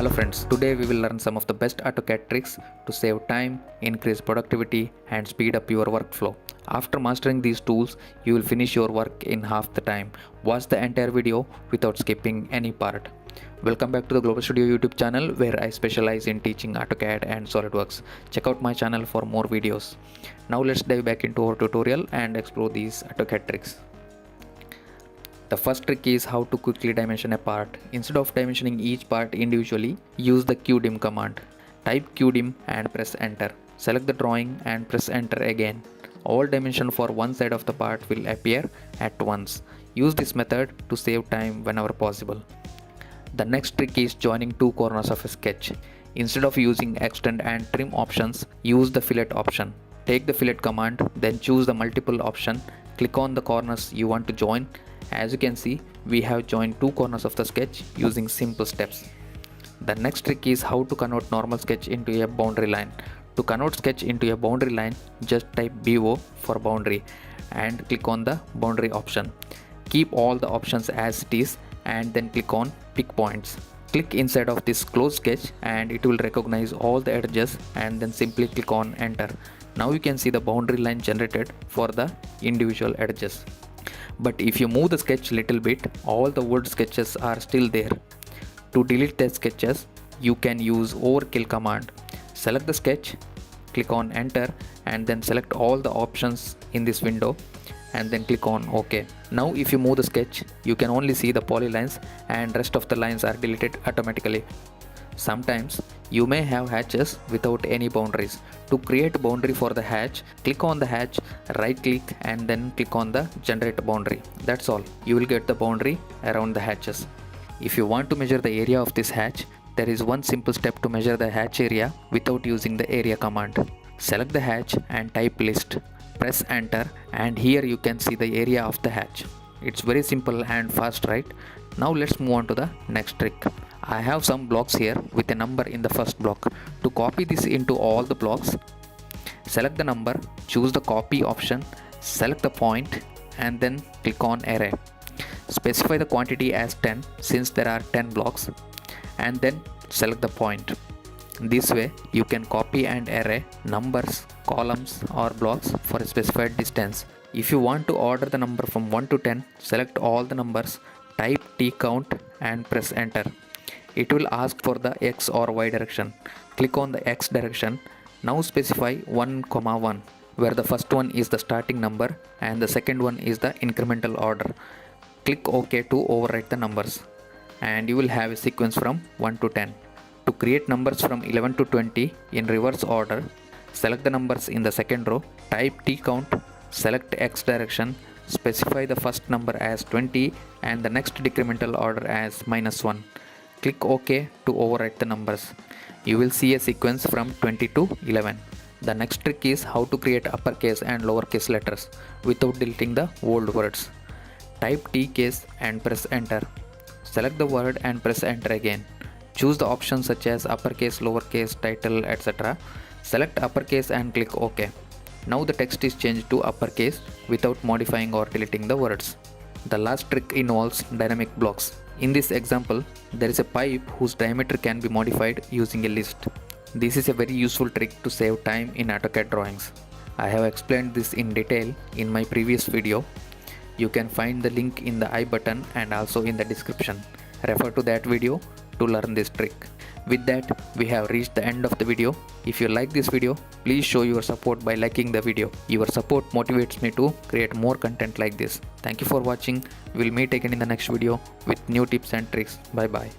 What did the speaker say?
Hello friends, today we will learn some of the best AutoCAD tricks to save time, increase productivity and speed up your workflow. After mastering these tools, you will finish your work in half the time. Watch the entire video without skipping any part. Welcome back to the Global Studio YouTube channel where I specialize in teaching AutoCAD and SolidWorks. Check out my channel for more videos. Now let's dive back into our tutorial and explore these AutoCAD tricks. The first trick is how to quickly dimension a part. Instead of dimensioning each part individually, use the QDIM command. Type QDIM and press enter. Select the drawing and press enter again. All dimension for one side of the part will appear at once. Use this method to save time whenever possible. The next trick is joining two corners of a sketch. Instead of using extend and trim options, use the fillet option. Take the fillet command, then choose the multiple option. Click on the corners you want to join. As you can see, we have joined two corners of the sketch using simple steps. The next trick is how to convert normal sketch into a boundary line. To convert sketch into a boundary line, just type BO for boundary and click on the boundary option. Keep all the options as it is and then click on pick points. Click inside of this closed sketch and it will recognize all the edges and then simply click on enter. Now you can see the boundary line generated for the individual edges. But if you move the sketch little bit, all the wood sketches are still there. To delete the sketches, you can use overkill command. Select the sketch, click on enter and then select all the options in this window and then click on OK. Now if you move the sketch, you can only see the polylines and rest of the lines are deleted automatically. Sometimes you may have hatches without any boundaries. To create a boundary for the hatch, click on the hatch, right click and then click on the generate boundary. That's all. You will get the boundary around the hatches. If you want to measure the area of this hatch, there is one simple step to measure the hatch area without using the area command. Select the hatch and type list. Press enter and here you can see the area of the hatch. It's very simple and fast, right? Now let's move on to the next trick. I have some blocks here with a number in the first block. To copy this into all the blocks, select the number, choose the copy option, select the point and then click on array. Specify the quantity as 10 since there are 10 blocks and then select the point. This way you can copy and array numbers, columns or blocks for a specified distance. If you want to order the number from 1 to 10, select all the numbers, type T count and press enter. It will ask for the X or Y direction. Click on the X direction. Now specify 1, 1, where the first one is the starting number and the second one is the incremental order. Click OK to overwrite the numbers and you will have a sequence from 1 to 10. To create numbers from 11 to 20 in reverse order, select the numbers in the second row, type T count, select X direction, specify the first number as 20 and the next decremental order as -1. Click OK to overwrite the numbers. You will see a sequence from 20 to 11. The next trick is how to create uppercase and lowercase letters without deleting the old words. Type T case and press enter. Select the word and press enter again. Choose the options such as uppercase, lowercase, title, etc. Select uppercase and click OK. Now the text is changed to uppercase without modifying or deleting the words. The last trick involves dynamic blocks. In this example, there is a pipe whose diameter can be modified using a list. This is a very useful trick to save time in AutoCAD drawings. I have explained this in detail in my previous video. You can find the link in the I button and also in the description. Refer to that video to learn this trick. With that, we have reached the end of the video. If you like this video, please show your support by liking the video. Your support motivates me to create more content like this. Thank you for watching. We'll meet again in the next video with new tips and tricks. Bye bye.